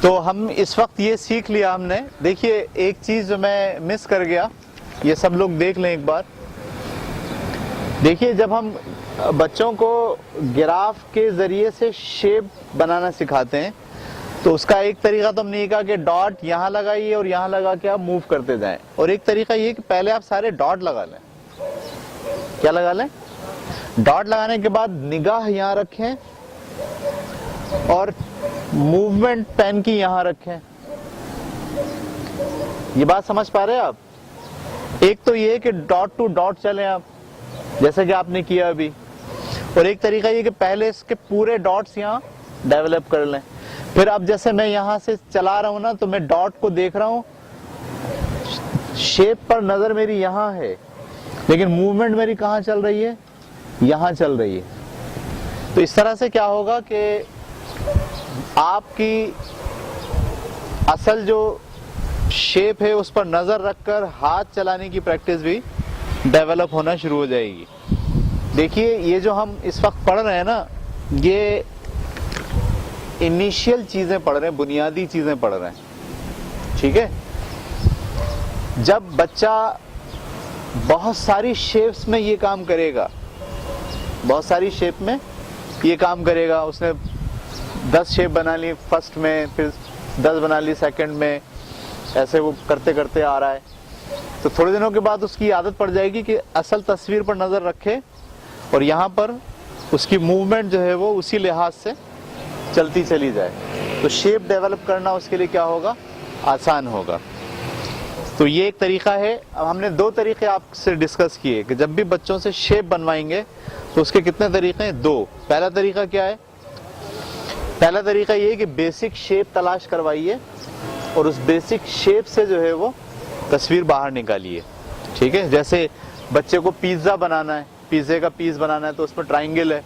तो हम इस वक्त ये सीख लिया हमने। देखिए एक चीज जो मैं मिस कर गया, ये सब लोग देख लें एक बार। देखिए जब हम बच्चों को ग्राफ के जरिए से शेप बनाना सिखाते हैं तो उसका एक तरीका तो हमने ये कहा कि डॉट यहाँ लगाइए और यहाँ लगा के आप मूव करते जाएं, और एक तरीका ये कि पहले आप सारे डॉट लगा लें। क्या लगा लें? डॉट लगाने के बाद निगाह यहाँ रखें और मूवमेंट पेन की यहां रखें। ये बात समझ पा रहे हैं आप? एक तो ये कि डॉट टू डॉट चलें आप, जैसे कि आपने किया अभी, और एक तरीका ये कि पहले इसके पूरे डॉट्स यहां डेवलप कर लें। फिर अब जैसे मैं यहां से चला रहा हूं ना, तो मैं डॉट को देख रहा हूं, शेप पर नजर मेरी यहां है, लेकिन मूवमेंट मेरी कहां चल रही है? यहां चल रही है। तो इस तरह से क्या होगा कि आपकी असल जो शेप है उस पर नजर रखकर हाथ चलाने की प्रैक्टिस भी डेवलप होना शुरू हो जाएगी। देखिए ये जो हम इस वक्त पढ़ रहे हैं ना, ये इनिशियल चीजें पढ़ रहे हैं, बुनियादी चीजें पढ़ रहे हैं, ठीक है। जब बच्चा बहुत सारी शेप्स में ये काम करेगा, बहुत सारी शेप में ये काम करेगा, उसने 10 शेप बना ली फर्स्ट में, फिर 10 बना ली सेकंड में, ऐसे वो करते करते आ रहा है, तो थोड़े दिनों के बाद उसकी आदत पड़ जाएगी कि असल तस्वीर पर नजर रखे और यहाँ पर उसकी मूवमेंट जो है वो उसी लिहाज से चलती चली जाए। तो शेप डेवलप करना उसके लिए क्या होगा? आसान होगा। तो ये एक तरीका है। अब हमने 2 तरीके आपसे डिस्कस किए कि जब भी बच्चों से शेप बनवाएंगे तो उसके कितने तरीके हैं? 2। पहला तरीका क्या है? पहला तरीका ये है कि बेसिक शेप तलाश करवाइए और उस बेसिक शेप से जो है वो तस्वीर बाहर निकालिए, ठीक है। जैसे बच्चे को पिज्जा बनाना है, पिज्जे का पीस बनाना है, तो उसमें ट्राइंगल है,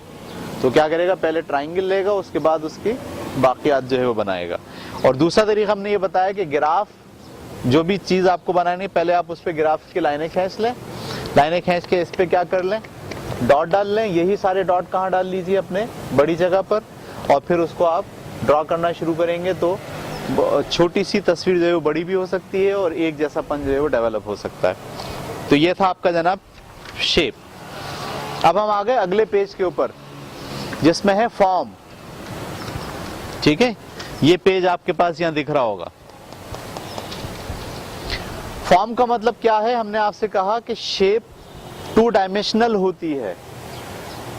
तो क्या करेगा? पहले ट्राइंगल लेगा, उसके बाद उसकी बाकियात जो है वो बनाएगा। और दूसरा तरीका हमने ये बताया कि ग्राफ, जो भी चीज आपको बनानी है पहले आप उस पर ग्राफ की लाइनें खींच लें, लाइनें खींच के इस पे क्या कर लें? डॉट डाल लें। यही सारे डॉट कहाँ डाल लीजिए? अपने बड़ी जगह पर, और फिर उसको आप ड्रॉ करना शुरू करेंगे तो छोटी सी तस्वीर जो है वो बड़ी भी हो सकती है और एक जैसापन जो है वो डेवलप हो सकता है। तो ये था आपका जनाब शेप। अब हम आ गए अगले पेज के ऊपर जिसमें है फॉर्म, ठीक है। ये पेज आपके पास यहां दिख रहा होगा। फॉर्म का मतलब क्या है? हमने आपसे कहा कि शेप 2 डायमेंशनल होती है,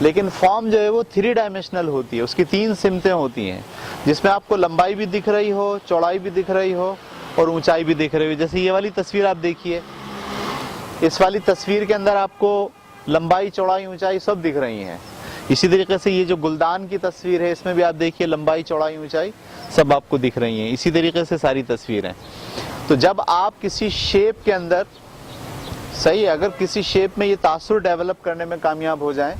लेकिन फॉर्म जो है वो 3 डायमेंशनल होती है। उसकी 3 सिमतें होती हैं, जिसमें आपको लंबाई भी दिख रही हो, चौड़ाई भी दिख रही हो और ऊंचाई भी दिख रही हो। जैसे ये वाली तस्वीर आप देखिए, इस वाली तस्वीर के अंदर आपको लंबाई, चौड़ाई, ऊंचाई सब दिख रही हैं। इसी तरीके से ये जो गुलदान की तस्वीर है, इसमें भी आप देखिए लंबाई, चौड़ाई, ऊंचाई सब आपको दिख रही हैं। इसी तरीके से सारी तस्वीरें। तो जब आप किसी शेप के अंदर, सही है, अगर किसी शेप में ये तासुर डेवलप करने में कामयाब हो जाएं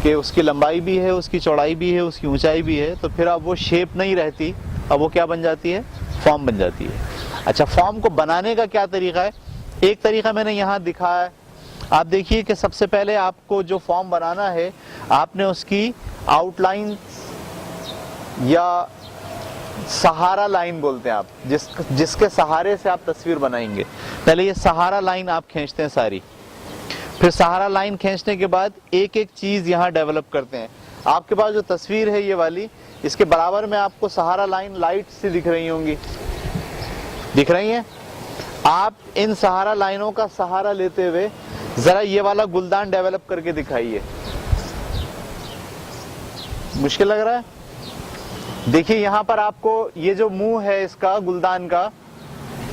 कि उसकी लंबाई भी है, उसकी चौड़ाई भी है, उसकी ऊंचाई भी है, तो फिर अब वो शेप नहीं रहती, अब वो क्या बन जाती है? फॉर्म बन जाती है। अच्छा, फॉर्म को बनाने का क्या तरीका है? एक तरीका मैंने यहाँ दिखाया है। आप देखिए कि सबसे पहले आपको जो फॉर्म बनाना है, आपने उसकी आउटलाइन या सहारा लाइन बोलते हैं आप, जिसके सहारे से आप तस्वीर बनाएंगे, पहले ये सहारा लाइन आप खींचते हैं सारी। फिर सहारा लाइन खींचने के बाद एक एक चीज यहाँ डेवलप करते हैं। आपके पास जो तस्वीर है ये वाली, इसके बराबर में आपको सहारा लाइन लाइट से दिख रही होंगी, दिख रही हैं? आप इन सहारा लाइनों का सहारा लेते हुए जरा ये वाला गुलदान डेवलप करके दिखाइए। मुश्किल लग रहा है? देखिए यहां पर आपको ये जो मुंह है इसका, गुलदान का,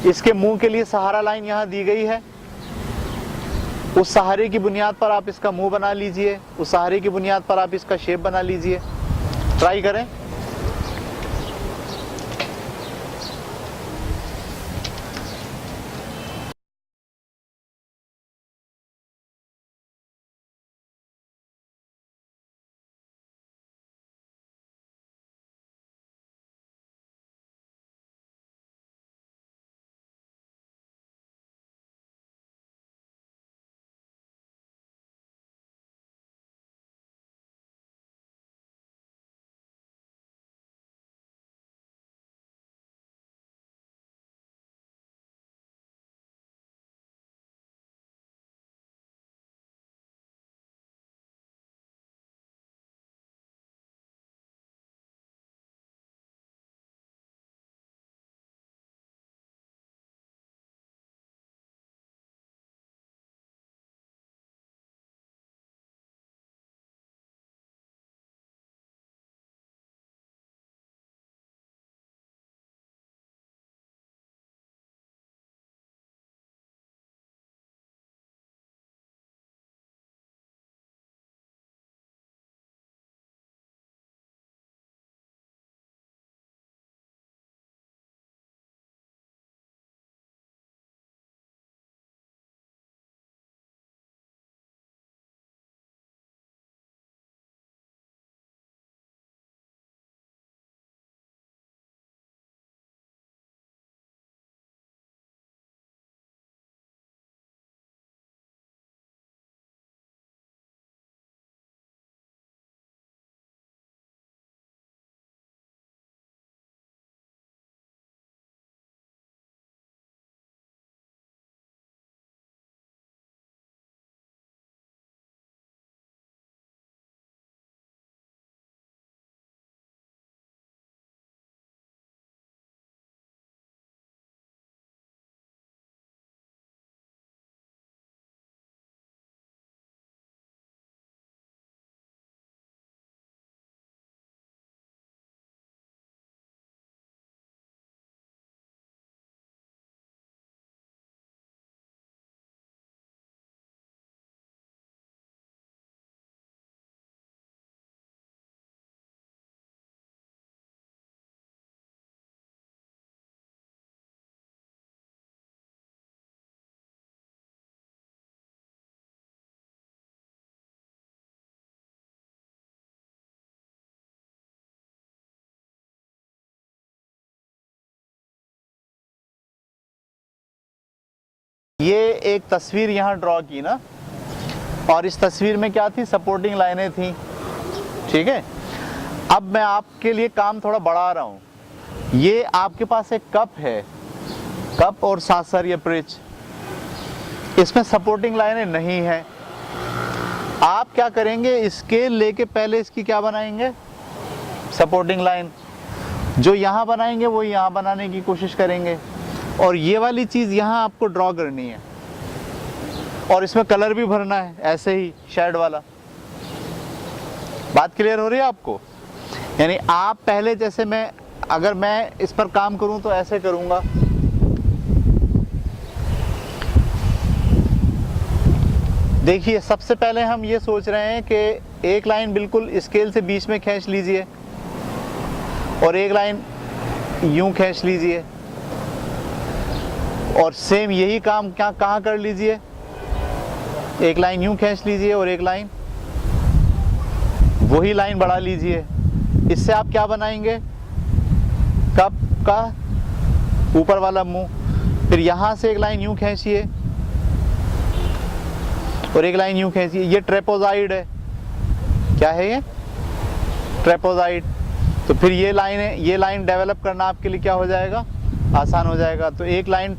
इसके मुंह के लिए सहारा लाइन यहां दी गई है। उस सहारे की बुनियाद पर आप इसका मुंह बना लीजिए, उस सहारे की बुनियाद पर आप इसका शेप बना लीजिए। ट्राई करें। ये एक तस्वीर यहाँ ड्रॉ की ना, और इस तस्वीर में क्या थी, सपोर्टिंग लाइनें थी, ठीक है। अब मैं आपके लिए काम थोड़ा बढ़ा रहा हूँ। ये आपके पास एक कप है, कप और सासर ये ब्रिज, इसमें सपोर्टिंग लाइनें नहीं है। आप क्या करेंगे, स्केल लेके पहले इसकी क्या बनाएंगे, सपोर्टिंग लाइन। जो यहाँ बनाएंगे वो यहाँ बनाने की कोशिश करेंगे, और ये वाली चीज़ यहाँ आपको ड्रॉ करनी है, और इसमें कलर भी भरना है ऐसे ही शेड वाला। बात क्लियर हो रही है आपको? यानी आप पहले, जैसे अगर मैं इस पर काम करूं तो ऐसे करूंगा, देखिए सबसे पहले हम ये सोच रहे हैं कि एक लाइन बिल्कुल स्केल से बीच में खींच लीजिए, और एक लाइन यूं खींच लीजिए, और सेम यही काम कहाँ कर लीजिए, एक लाइन यूं खींच लीजिए और एक लाइन वही लाइन बढ़ा लीजिए। इससे आप क्या बनाएंगे, कप का ऊपर वाला मुंह। फिर यहां से एक लाइन यूं खींचिए और एक लाइन यूं खींचिए, ये ट्रेपोजाइड है। क्या है ये, ट्रेपोजाइड। तो फिर ये लाइन डेवलप करना आपके लिए क्या हो जाएगा, आसान हो जाएगा। तो एक लाइन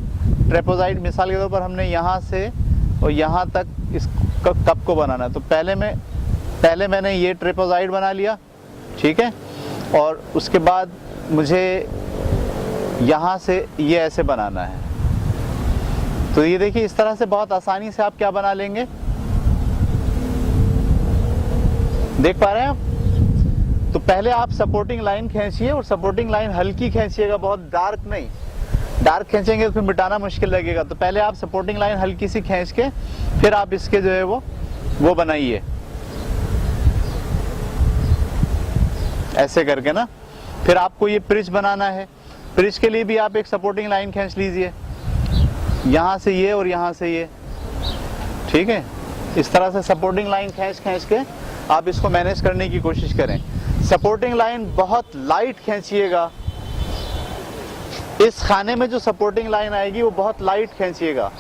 ट्रेपोजाइड, मिसाल के तौर पर हमने यहाँ से और यहाँ तक इस कप को बनाना है, तो पहले मैंने ये ट्रेपोजाइड बना लिया, ठीक है, और उसके बाद मुझे यहाँ से ये ऐसे बनाना है। तो ये देखिए इस तरह से बहुत आसानी से आप क्या बना लेंगे, देख पा रहे हैं आप। तो पहले आप सपोर्टिंग लाइन खींचिए, और सपोर्टिंग लाइन हल्की खींचिएगा, बहुत डार्क नहीं। डार्क खींचेंगे तो फिर मिटाना मुश्किल लगेगा। तो पहले आप सपोर्टिंग लाइन हल्की सी खींच के फिर आप इसके जो है वो बनाइए ऐसे करके ना। फिर आपको ये ब्रिज बनाना है, ब्रिज के लिए भी आप एक सपोर्टिंग लाइन खींच लीजिए, यहाँ से ये और यहाँ से ये, ठीक है। इस तरह से सपोर्टिंग लाइन खींच के आप इसको मैनेज करने की कोशिश करें। सपोर्टिंग लाइन बहुत लाइट खींचिएगा, इस खाने में जो सपोर्टिंग लाइन आएगी वो बहुत लाइट खींचिएगा,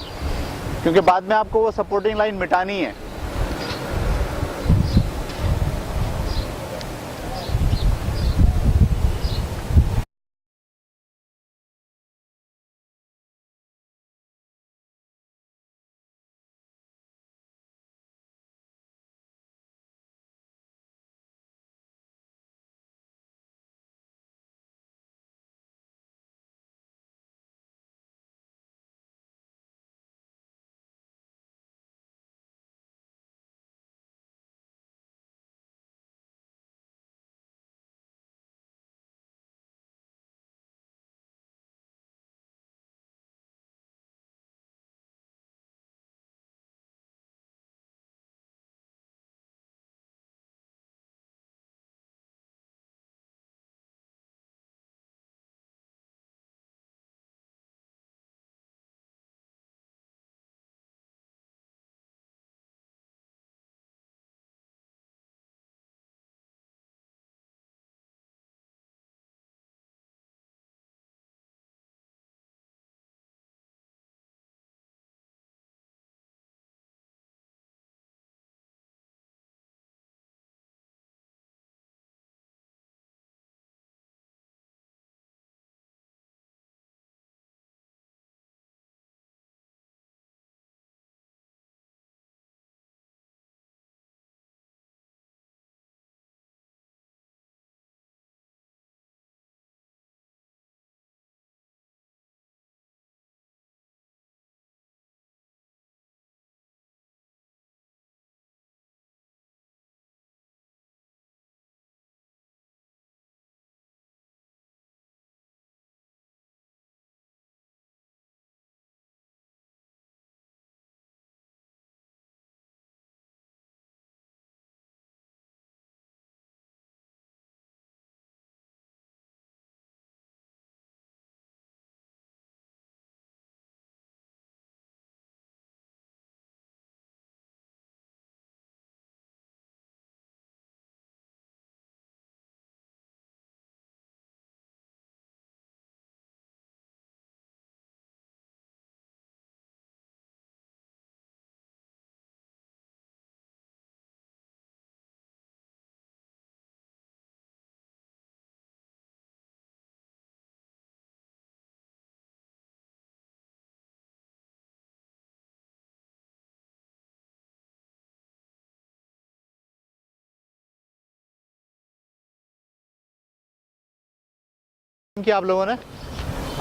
क्योंकि बाद में आपको वो सपोर्टिंग लाइन मिटानी है। किया आप लोगों ने।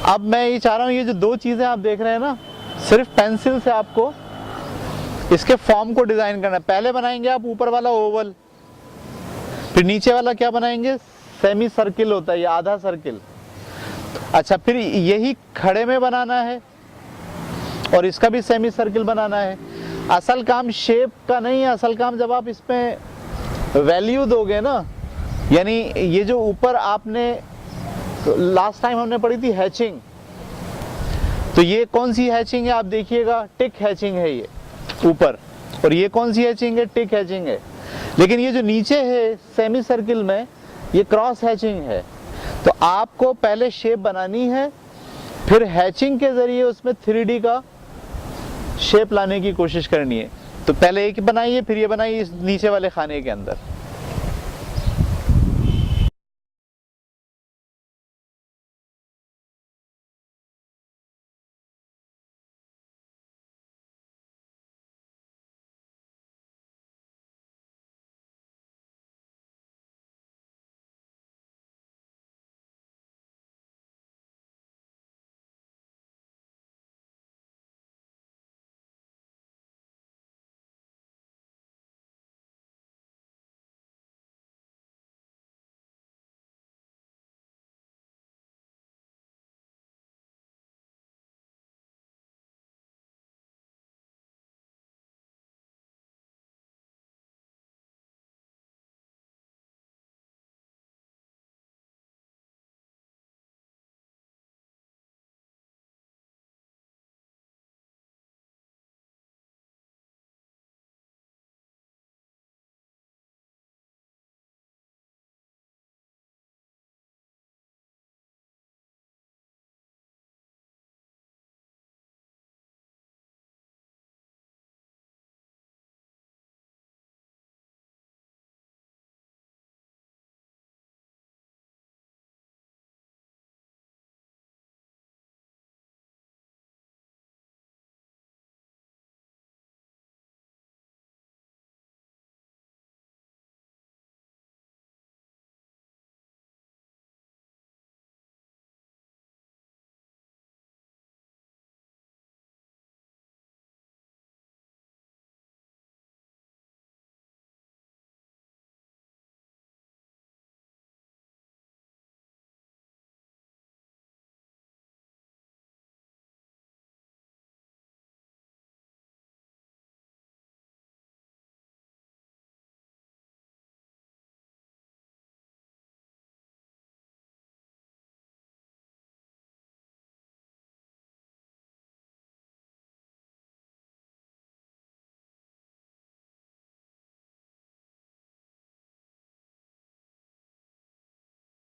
अब मैं ये चाह रहा हूँ, ये जो दो चीज़ें आप देख रहे हैं ना, सिर्फ पेंसिल से आपको इसके फॉर्म को डिज़ाइन करना है। पहले बनाएंगे आप ऊपर वाला ओवल, फिर नीचे वाला क्या बनाएंगे, सेमी सर्किल होता है, ये आधा सर्किल। अच्छा, फिर यही खड़े में बनाना है और इसका भी सेमी सर्किल बनाना है। असल काम शेप का नहीं है, असल काम जब आप इसमें वैल्यू दोगे ना, यानी ये जो ऊपर आपने लास्ट टाइम हमने पढ़ी थी हैचिंग, तो ये कौन सी हैचिंग है आप देखिएगा, टिक हैचिंग है ये ऊपर, और ये कौन सी हैचिंग है, टिक हैचिंग है। लेकिन ये जो नीचे है सेमी सर्किल में, ये क्रॉस हैचिंग है। तो आपको पहले शेप बनानी है, फिर हैचिंग के जरिए उसमें 3D का शेप लाने की कोशिश करनी है। तो पहले एक बनाइए, फिर ये बनाइए इस नीचे वाले खाने के अंदर।